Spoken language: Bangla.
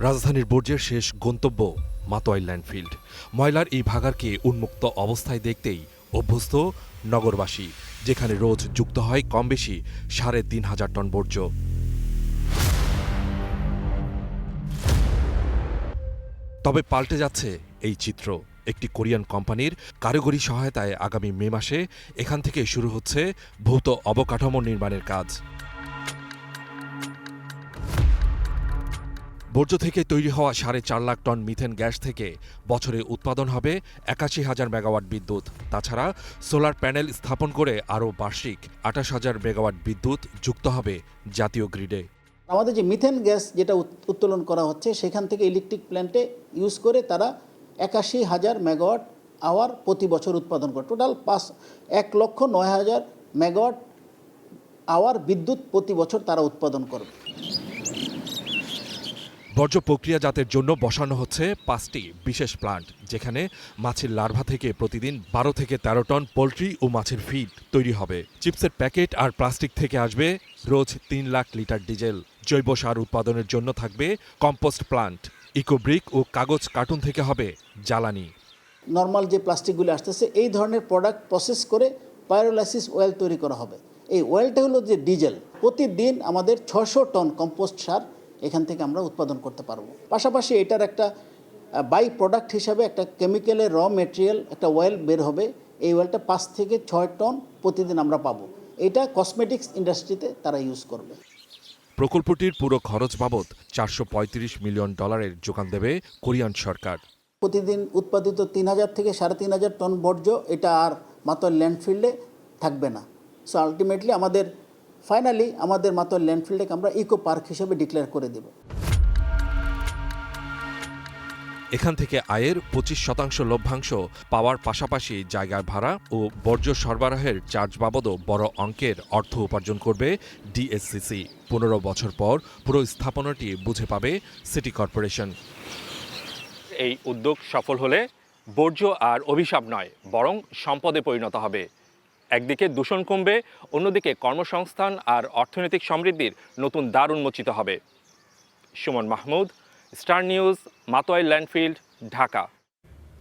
রাজধানীর বর্জ্যের শেষ গন্তব্য মাতোয়াইল ল্যান্ডফিল্ড। ময়লার এই ভাগাড়কে উন্মুক্ত অবস্থায় দেখতেই অভ্যস্ত নগরবাসী, যেখানে রোজ যুক্ত হয় কম বেশি ৩,৫০০ টন বর্জ্য। তবে পাল্টে যাচ্ছে এই চিত্র। একটি কোরিয়ান কোম্পানির কারিগরি সহায়তায় আগামী মে মাসে এখান থেকে শুরু হচ্ছে ভৌত অবকাঠামো নির্মাণের কাজ। বর্জ্য থেকে তৈরি হওয়া ৪.৫ লাখ টন মিথেন গ্যাস থেকে বছরে উৎপাদন হবে ৮১,০০০ মেগাওয়াট বিদ্যুৎ। তাছাড়া সোলার প্যানেল স্থাপন করে আরও বার্ষিক ২৮,০০০ মেগাওয়াট বিদ্যুৎ যুক্ত হবে জাতীয় গ্রিডে। আমাদের যে মিথেন গ্যাস যেটা উত্তোলন করা হচ্ছে সেখান থেকে ইলেকট্রিক প্ল্যান্টে ইউজ করে তারা ৮১,০০০ মেগাওয়াট আওয়ার প্রতি বছর উৎপাদন করে। টোটাল ১,০৯,০০০ মেগাওয়াট আওয়ার বিদ্যুৎ প্রতি বছর তারা উৎপাদন করবে। বর্জ্য প্রক্রিয়াজাতের জন্য বসানো হচ্ছে ৫টি বিশেষ প্লান্ট, যেখানে মাছের লার্ভা থেকে প্রতিদিন ১২ থেকে ১৩ টন পোলট্রি ও মাছের ফিড তৈরি হবে। চিপসের প্যাকেট আর প্লাস্টিক থেকে আসবে রোজ ৩ লাখ লিটার ডিজেল। জৈব সার উৎপাদনের জন্য থাকবে কম্পোস্ট প্লান্ট। ইকোব্রিক ও কাগজ কার্টুন থেকে হবে জ্বালানি। নর্মাল যে প্লাস্টিকগুলো আসতেছে এই ধরনের প্রোডাক্ট প্রসেস করে পাইরোলাইসিস অয়েল তৈরি করা হবে। এই অয়েলটা হলো যে ডিজেল। প্রতিদিন আমাদের ৬০০ টন কম্পোস্ট সার এখান থেকে আমরা উৎপাদন করতে পারবো। পাশাপাশি এটার একটা বাই প্রোডাক্ট হিসাবে একটা কেমিক্যালের র মেটেরিয়াল একটা অয়েল বের হবে। এই অয়েলটা ৫ থেকে ৬ টন প্রতিদিন আমরা পাবো। এটা কসমেটিক্স ইন্ডাস্ট্রিতে তারা ইউজ করবে। প্রকল্পটির পুরো খরচ বাবদ $৪৩৫ মিলিয়ন যোগান দেবে কোরিয়ান সরকার। প্রতিদিন উৎপাদিত ৩,০০০ থেকে ৩,৫০০ টন বর্জ্য এটা আর মাতোয়াইল ল্যান্ডফিল্ডে থাকবে না। সো আলটিমেটলি ফাইনালি আমাদের মাতোয়াইল ল্যান্ডফিল্ডকে আমরা ইকো পার্ক হিসেবে ডিক্লেয়ার করে দেব। এখান থেকে আয়ের ২৫% লভ্যাংশ পাওয়ার পাশাপাশি জায়গার ভাড়া ও বর্জ্য সরবরাহের চার্জ বাবদও বড় অঙ্কের অর্থ উপার্জন করবে ডিএসসিসি। ১৫ বছর পর পুরো স্থাপনাটি বুঝে পাবে সিটি কর্পোরেশন। এই উদ্যোগ সফল হলে বর্জ্য আর অভিশাপ নয়, বরং সম্পদে পরিণত হবে। একদিকে দূষণ কমবে, অন্যদিকে কর্মসংস্থান আর অর্থনৈতিক সমৃদ্ধির নতুন দ্বার উন্মোচিত হবে। Suman Mahmud, star news, মাতোয়াইল ল্যান্ডফিল্ড, Dhaka.